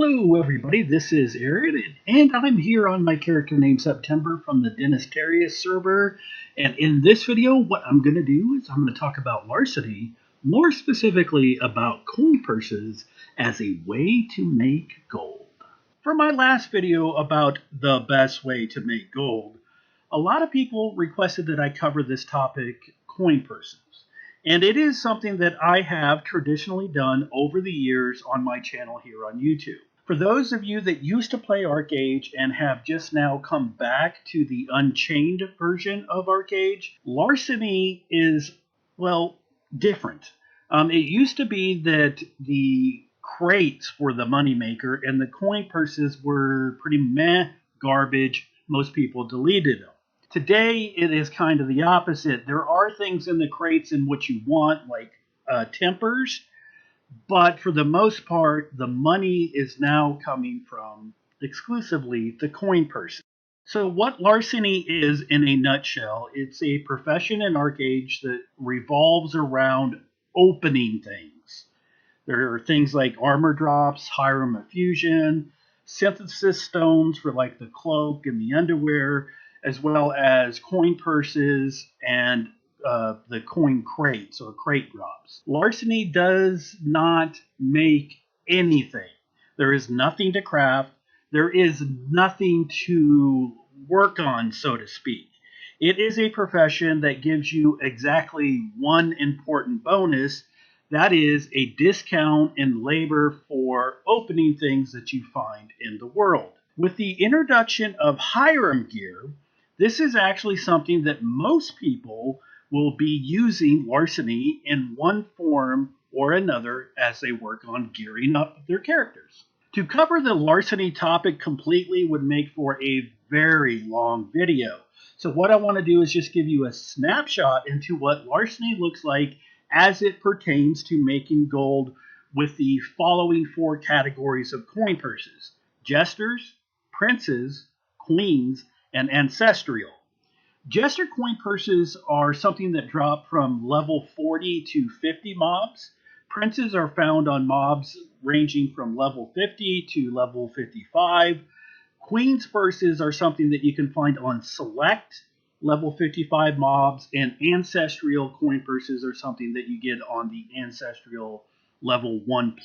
Hello everybody, this is Aaron, and I'm here on my character named September from the Denistarius server, and in this video what I'm going to do is I'm going to talk about larceny, more specifically about coin purses as a way to make gold. For my last video about the best way to make gold, a lot of people requested that I cover this topic, coin purses. And it is something that I have traditionally done over the years on my channel here on YouTube. For those of you that used to play Archeage and have just now come back to the Unchained version of Archeage, larceny is, well, different. It used to be that the crates were the moneymaker and the coin purses were pretty meh garbage. Most people deleted them. Today, it is kind of the opposite. There are things in the crates in which you want, like tempers, but for the most part, the money is now coming from exclusively the coin purse. So what larceny is in a nutshell, it's a profession in Archeage that revolves around opening things. There are things like armor drops, Hiram effusion, synthesis stones for like the cloak and the underwear, as well as coin purses and the coin crates or crate drops. Larceny does not make anything. There is nothing to craft. There is nothing to work on, so to speak. It is a profession that gives you exactly one important bonus. That is a discount in labor for opening things that you find in the world. With the introduction of Hiram gear, this is actually something that most people will be using larceny in one form or another as they work on gearing up their characters. To cover the larceny topic completely would make for a very long video. So what I want to do is just give you a snapshot into what larceny looks like as it pertains to making gold with the following four categories of coin purses: jesters, princes, queens, and ancestral. Jester coin purses are something that drop from level 40 to 50 mobs. Princes are found on mobs ranging from level 50 to level 55. Queen's purses are something that you can find on select level 55 mobs, and ancestral coin purses are something that you get on the ancestral level 1+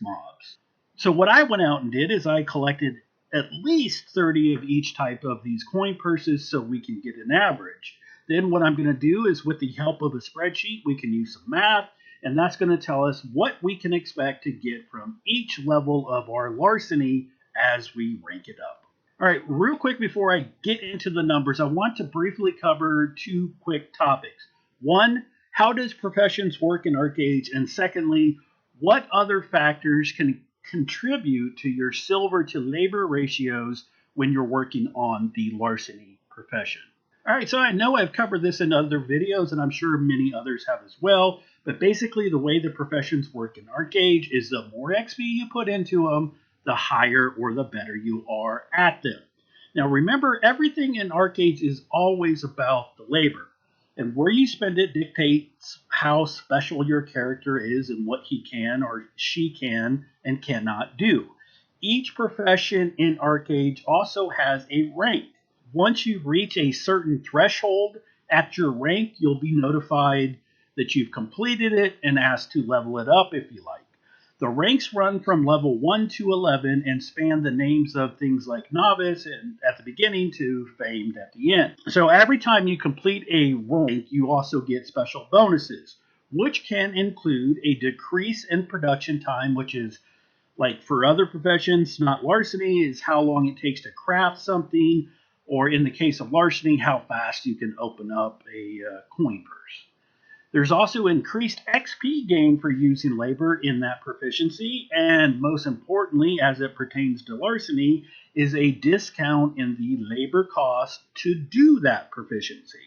mobs. So what I went out and did is I collected at least 30 of each type of these coin purses so we can get an average. Then what I'm going to do is, with the help of a spreadsheet, we can use some math, and that's going to tell us what we can expect to get from each level of our larceny as we rank it up. All right, real quick before I get into the numbers, I want to briefly cover two quick topics. One, how does professions work in Archeage? And secondly, what other factors can contribute to your silver to labor ratios when you're working on the larceny profession? All right, so I know I've covered this in other videos, and I'm sure many others have as well, but basically the way the professions work in Archeage is the more XP you put into them, the higher or the better you are at them. Now remember, everything in Archeage is always about the labor, and where you spend it dictates how special your character is and what he can or she can and cannot do. Each profession in Archeage also has a rank. Once you reach a certain threshold at your rank, you'll be notified that you've completed it and asked to level it up if you like. The ranks run from level 1 to 11 and span the names of things like novice and at the beginning to famed at the end. So every time you complete a rank, you also get special bonuses, which can include a decrease in production time, which is, like for other professions, not larceny, is how long it takes to craft something, or in the case of larceny, how fast you can open up a coin purse. There's also increased XP gain for using labor in that proficiency, and most importantly, as it pertains to larceny, is a discount in the labor cost to do that proficiency.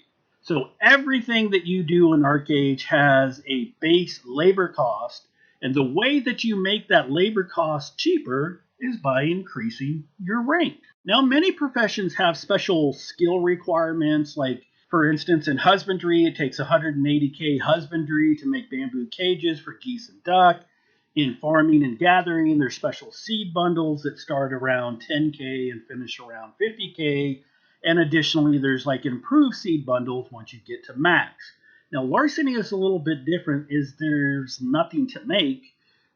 So everything that you do in Archeage has a base labor cost, and the way that you make that labor cost cheaper is by increasing your rank. Now, many professions have special skill requirements, like for instance, in husbandry, it takes 180k husbandry to make bamboo cages for geese and duck. In farming and gathering, there's special seed bundles that start around 10K and finish around 50K. And additionally, there's like improved seed bundles once you get to max. Now, larceny is a little bit different, is there's nothing to make.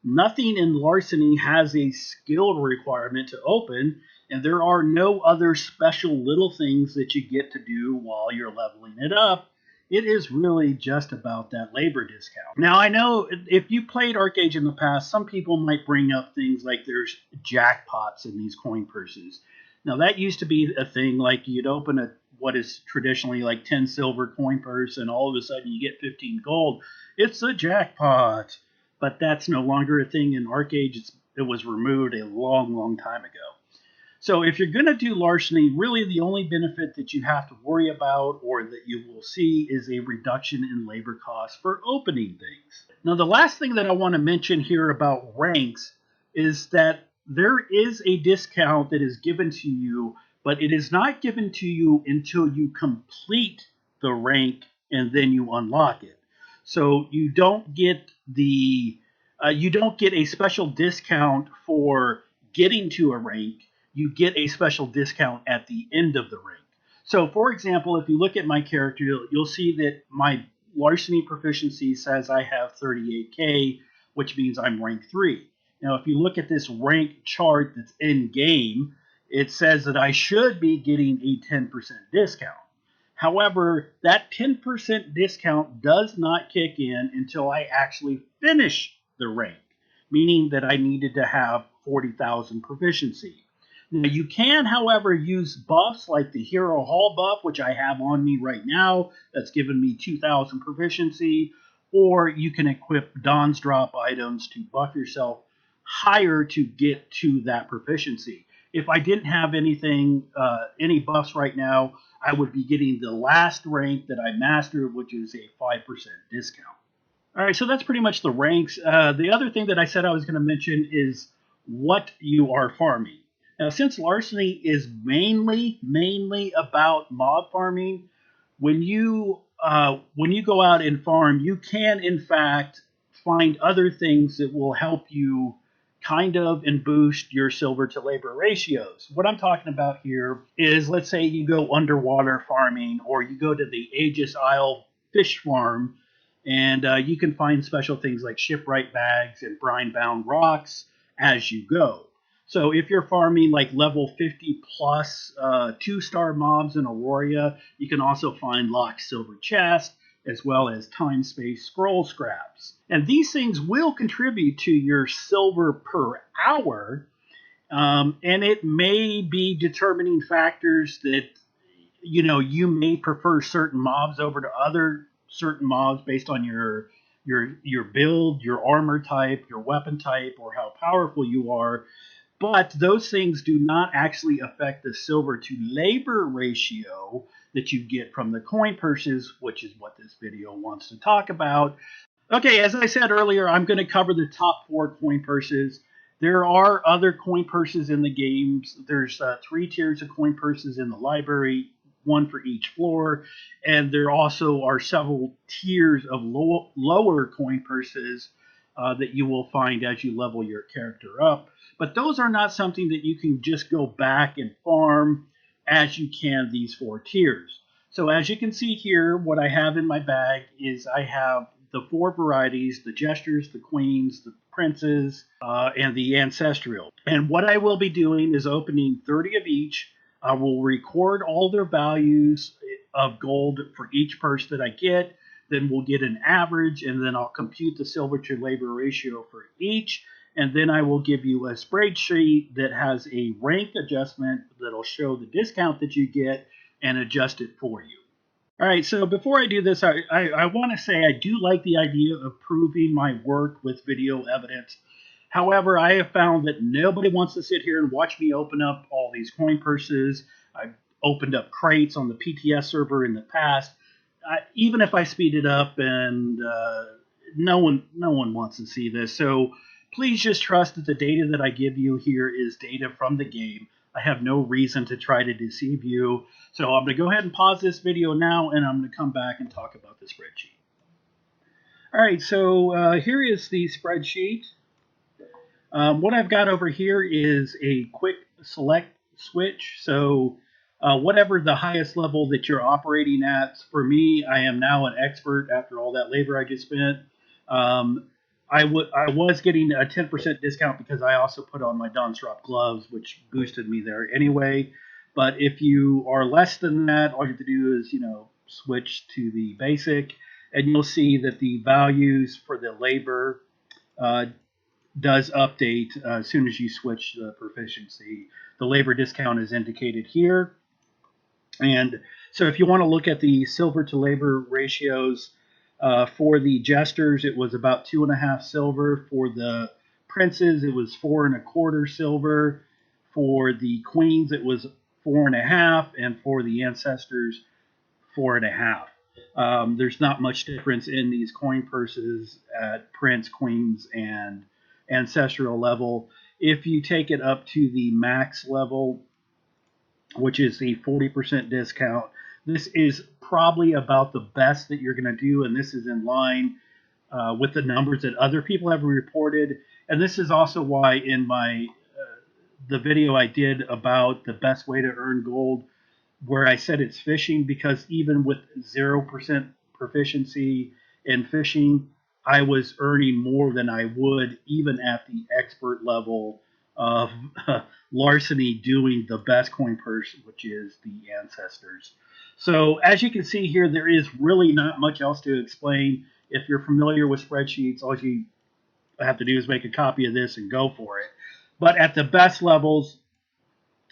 Nothing in larceny has a skill requirement to open, and there are no other special little things that you get to do while you're leveling it up. It is really just about that labor discount. Now, I know if you played Archeage in the past, some people might bring up things like there's jackpots in these coin purses. Now, that used to be a thing, like you'd open what is traditionally like 10 silver coin purse, and all of a sudden you get 15 gold. It's a jackpot. But that's no longer a thing in Archeage. It was removed a long, long time ago. So if you're going to do larceny, really the only benefit that you have to worry about or that you will see is a reduction in labor costs for opening things. Now, the last thing that I want to mention here about ranks is that there is a discount that is given to you, but it is not given to you until you complete the rank and then you unlock it. So you don't get a special discount for getting to a rank. You get a special discount at the end of the rank. So, for example, if you look at my character, you'll see that my larceny proficiency says I have 38K, which means I'm rank 3. Now, if you look at this rank chart that's in game, it says that I should be getting a 10% discount. However, that 10% discount does not kick in until I actually finish the rank, meaning that I needed to have 40,000 proficiency. Now, you can, however, use buffs like the Hero Hall buff, which I have on me right now. That's given me 2,000 proficiency. Or you can equip Dawn's Drop items to buff yourself higher to get to that proficiency. If I didn't have any buffs right now, I would be getting the last rank that I mastered, which is a 5% discount. All right, so that's pretty much the ranks. The other thing that I said I was going to mention is what you are farming. Now, since larceny is mainly about mob farming, when you go out and farm, you can in fact find other things that will help you kind of and boost your silver to labor ratios. What I'm talking about here is, let's say you go underwater farming, or you go to the Aegis Isle fish farm, and you can find special things like shipwright bags and brine-bound rocks as you go. So if you're farming like level 50 plus 2-star mobs in Aurora, you can also find locked silver chest, as well as time space scroll scraps. And these things will contribute to your silver per hour, and it may be determining factors that you may prefer certain mobs over to other certain mobs based on your build, your armor type, your weapon type, or how powerful you are. But those things do not actually affect the silver to labor ratio that you get from the coin purses, which is what this video wants to talk about. Okay, as I said earlier, I'm going to cover the top 4 coin purses. There are other coin purses in the games. There's 3 tiers of coin purses in the library, 1 for each floor, and there also are several tiers of lower coin purses that you will find as you level your character up. But those are not something that you can just go back and farm as you can these 4 tiers. So as you can see here, what I have in my bag is I have the 4 varieties: the Jesters, the Queens, the Princes, and the Ancestral. And what I will be doing is opening 30 of each. I will record all their values of gold for each purse that I get. Then we'll get an average, and then I'll compute the silver to labor ratio for each. And then I will give you a spreadsheet that has a rank adjustment that'll show the discount that you get and adjust it for you. All right, so before I do this, I want to say I do like the idea of proving my work with video evidence. However, I have found that nobody wants to sit here and watch me open up all these coin purses. I've opened up crates on the PTS server in the past. Even if I speed it up, and no one wants to see this. So please just trust that the data that I give you here is data from the game. I have no reason to try to deceive you. So I'm going to go ahead and pause this video now, and I'm going to come back and talk about the spreadsheet. All right, so here is the spreadsheet. What I've got over here is a quick select switch. So whatever the highest level that you're operating at, for me, I am now an expert after all that labor I just spent. Um, I was getting a 10% discount because I also put on my Don Strop gloves, which boosted me there anyway. But if you are less than that, all you have to do is, switch to the basic, and you'll see that the values for the labor uh, does update as soon as you switch the proficiency. The labor discount is indicated here. And so if you want to look at the silver to labor ratios for the jesters, it was about 2.5 silver. For the princes, it was 4.25 silver. For the queens, it was 4.5, and for the ancestors, 4.5. There's not much difference in these coin purses at prince, queens, and ancestral level. If you take it up to the max level, which is the 40% discount, this is probably about the best that you're going to do, and this is in line with the numbers that other people have reported. And this is also why in my the video I did about the best way to earn gold, where I said it's fishing, because even with 0% proficiency in fishing, I was earning more than I would even at the expert level of larceny doing the best coin purse, which is the Ancestors. So as you can see here, there is really not much else to explain. If you're familiar with spreadsheets, all you have to do is make a copy of this and go for it. But at the best levels,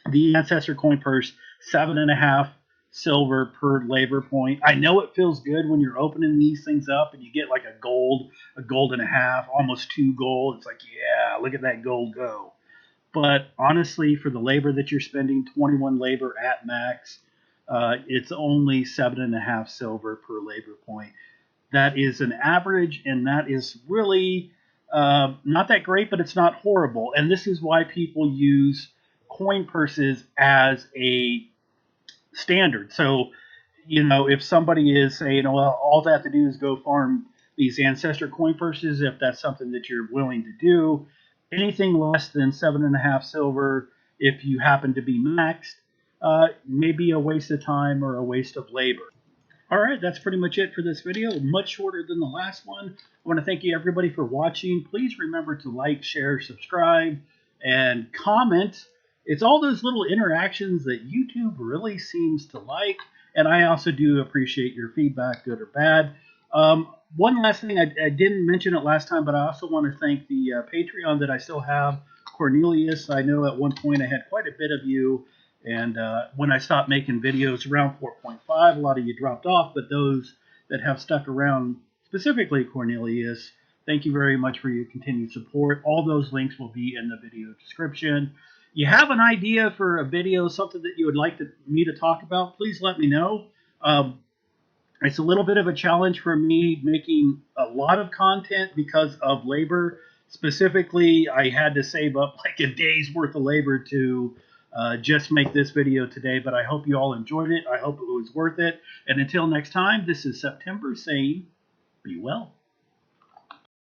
the Ancestor coin purse, 7.5 silver per labor point. I know it feels good when you're opening these things up and you get like a gold and a half, almost 2 gold. It's like, yeah, look at that gold go. But honestly, for the labor that you're spending, 21 labor at max, it's only 7.5 silver per labor point. That is an average, and that is really not that great, but it's not horrible. And this is why people use coin purses as a standard. So, if somebody is saying, well, all they have to do is go farm these Ancestor coin purses, if that's something that you're willing to do, anything less than 7.5 silver, if you happen to be maxed, may be a waste of time or a waste of labor. All right, that's pretty much it for this video. Much shorter than the last one. I want to thank you everybody for watching. Please remember to like, share, subscribe, and comment. It's all those little interactions that YouTube really seems to like, and I also do appreciate your feedback, good or bad. One last thing, I didn't mention it last time, but I also want to thank the Patreon that I still have, Cornelius. I know at one point I had quite a bit of you. And when I stopped making videos around 4.5, a lot of you dropped off, but those that have stuck around, specifically Cornelius, thank you very much for your continued support. All those links will be in the video description. You have an idea for a video, something that you would like me to talk about, please let me know. It's a little bit of a challenge for me making a lot of content because of labor. Specifically, I had to save up like a day's worth of labor to just make this video today, but I hope you all enjoyed it. I hope it was worth it. And until next time, this is September saying, be well.